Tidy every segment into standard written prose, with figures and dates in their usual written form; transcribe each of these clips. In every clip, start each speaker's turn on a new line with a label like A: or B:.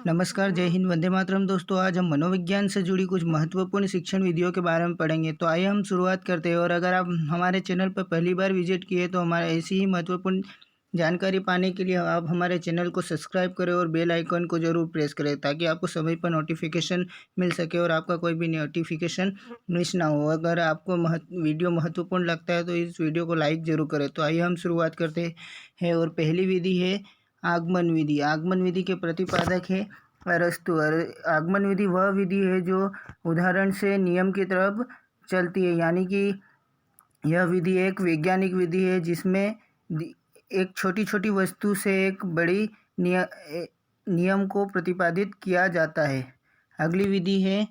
A: नमस्कार, जय हिंद, वंदे मातरम। दोस्तों, आज हम मनोविज्ञान से जुड़ी कुछ महत्वपूर्ण शिक्षण विधियों के बारे में पढ़ेंगे। तो आइए हम शुरुआत करते हैं। और अगर आप हमारे चैनल पर पहली बार विजिट किए तो हमारे ऐसी ही महत्वपूर्ण जानकारी पाने के लिए आप हमारे चैनल को सब्सक्राइब करें और बेल आइकन को ज़रूर प्रेस करें, ताकि आपको समय पर नोटिफिकेशन मिल सके और आपका कोई भी नोटिफिकेशन मिस ना हो। अगर आपको वीडियो महत्वपूर्ण लगता है तो इस वीडियो को लाइक ज़रूर करें। तो आइए हम शुरुआत करते हैं। और पहली विधि है आगमन विधि। आगमन विधि के प्रतिपादक है अरस्तु। आगमन विधि वह विधि है जो उदाहरण से नियम की तरफ चलती है, यानी कि यह विधि एक वैज्ञानिक विधि है जिसमें एक छोटी छोटी वस्तु से एक बड़ी नियम को प्रतिपादित किया जाता है। अगली विधि है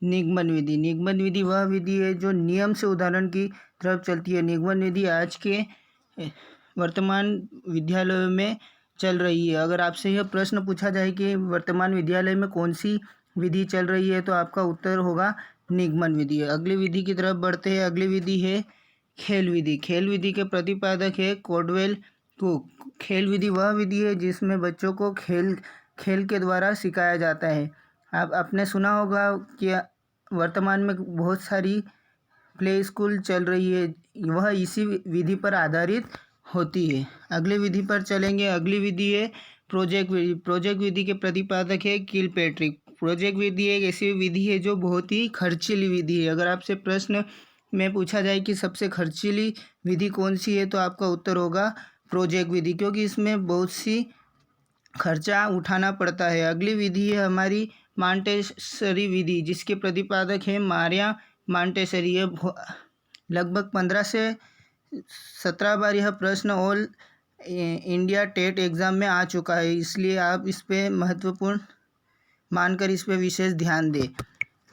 A: निगमन विधि। निगमन विधि वह विधि है जो नियम से उदाहरण की तरफ चलती है। निगमन विधि आज के वर्तमान विद्यालयों में चल रही है। अगर आपसे यह प्रश्न पूछा जाए कि वर्तमान विद्यालय में कौन सी विधि चल रही है, तो आपका उत्तर होगा निगमन विधि। अगली विधि की तरफ बढ़ते हैं। अगली विधि है खेल विधि। खेल विधि के प्रतिपादक है कॉल्डवेल कुक। खेल विधि वह विधि है जिसमें बच्चों को खेल के द्वारा सिखाया जाता है। आपने सुना होगा कि वर्तमान में बहुत सारी प्ले स्कूल चल रही है, वह इसी विधि पर आधारित होती है। अगली विधि पर चलेंगे। अगली विधि है प्रोजेक्ट विधि। प्रोजेक्ट विधि के प्रतिपादक है किलपैट्रिक। प्रोजेक्ट विधि एक ऐसी विधि है जो बहुत ही खर्चीली विधि है। अगर आपसे प्रश्न में पूछा जाए कि सबसे खर्चीली विधि कौन सी है, तो आपका उत्तर होगा प्रोजेक्ट विधि, क्योंकि इसमें बहुत सी खर्चा उठाना पड़ता है। अगली विधि है हमारी मॉन्टेसरी विधि, जिसके प्रतिपादक है मारिया मॉन्टेसरी। यह लगभग 15 से 17 बार यह प्रश्न ऑल इंडिया टेट एग्ज़ाम में आ चुका है, इसलिए आप इस पे महत्वपूर्ण मानकर इस पे विशेष ध्यान दें।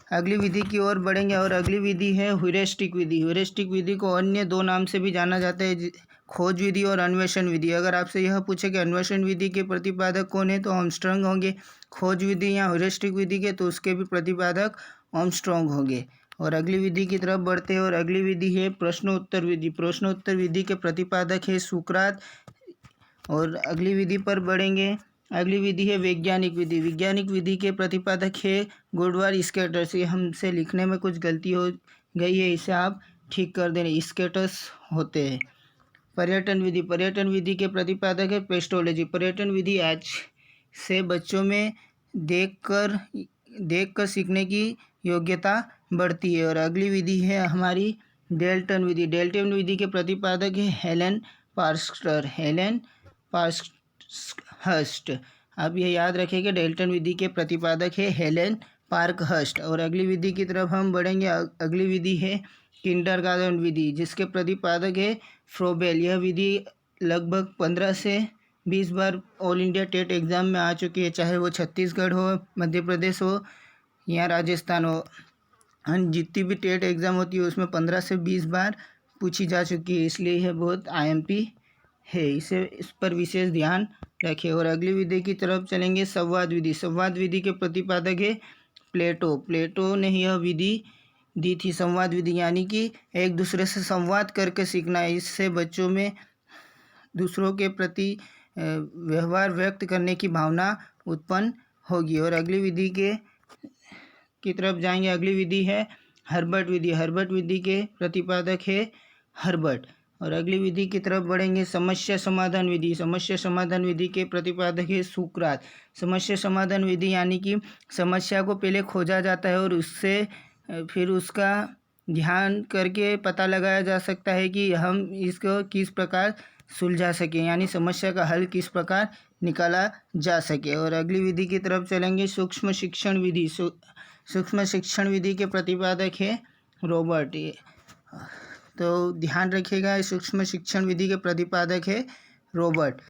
A: अगली विधि की ओर बढ़ेंगे और अगली विधि है ह्यूरिस्टिक विधि। ह्यूरिस्टिक विधि को अन्य दो नाम से भी जाना जाता है, खोज विधि और अन्वेषण विधि। अगर आपसे यह पूछे कि अन्वेषण विधि के प्रतिपादक कौन है, तो आर्मस्ट्रांग होंगे। खोज विधि या ह्यूरिस्टिक विधि के तो उसके भी प्रतिपादक आर्मस्ट्रांग होंगे। और अगली विधि की तरफ बढ़ते हैं और अगली विधि है प्रश्नोत्तर विधि। प्रश्नोत्तर विधि के प्रतिपादक है सुकरात। और अगली विधि पर बढ़ेंगे। अगली विधि है वैज्ञानिक विधि। वैज्ञानिक विधि के प्रतिपादक है गुडवार स्केटर्स। ये हमसे लिखने में कुछ गलती हो गई है, इसे आप ठीक कर दें, स्केटर्स होते हैं। पर्यटन विधि। पर्यटन विधि के प्रतिपादक है पेस्टोलॉजी। पर्यटन विधि आज से बच्चों में देखकर सीखने की योग्यता बढ़ती है। और अगली विधि है हमारी डेल्टन विधि। डेल्टन विधि के प्रतिपादक है हेलेन पार्क्हर्स्ट। हेलेन पार्क्हर्स्ट, आप ये याद रखें कि डेल्टन विधि के प्रतिपादक है हेलेन पार्क्हर्स्ट। और अगली विधि की तरफ हम बढ़ेंगे। अगली विधि है किंडरगार्टन विधि, जिसके प्रतिपादक है फ्रोबेल। यह विधि लगभग 15 से 20 बार ऑल इंडिया टेट एग्ज़ाम में आ चुकी है, चाहे वो छत्तीसगढ़ हो, मध्य प्रदेश हो या राजस्थान हो। जितनी भी टेट एग्ज़ाम होती है उसमें 15 से 20 बार पूछी जा चुकी है, इसलिए यह बहुत IMP है, इस पर विशेष ध्यान रखें। और अगली विधि की तरफ चलेंगे संवाद विधि। संवाद विधि के प्रतिपादक है प्लेटो। प्लेटो ने यह विधि दी थी, संवाद विधि, यानी कि एक दूसरे से संवाद करके सीखना है। इससे बच्चों में दूसरों के प्रति व्यवहार व्यक्त करने की भावना उत्पन्न होगी। और अगली विधि की तरफ जाएंगे। अगली विधि है हर्बर्ट विधि। हर्बर्ट विधि के प्रतिपादक है हर्बर्ट। और अगली विधि की तरफ बढ़ेंगे समस्या समाधान विधि। समस्या समाधान विधि के प्रतिपादक है सुकरात। समस्या समाधान विधि यानी कि समस्या को पहले खोजा जाता है और उससे फिर उसका ध्यान करके पता लगाया जा सकता है कि हम इसको किस प्रकार सुलझा सकें, यानी समस्या का हल किस प्रकार निकाला जा सके। और अगली विधि की तरफ चलेंगे सूक्ष्म शिक्षण विधि। सूक्ष्म शिक्षण विधि के प्रतिपादक है रॉबर्ट। तो ध्यान रखिएगा, सूक्ष्म शिक्षण विधि के प्रतिपादक है रॉबर्ट।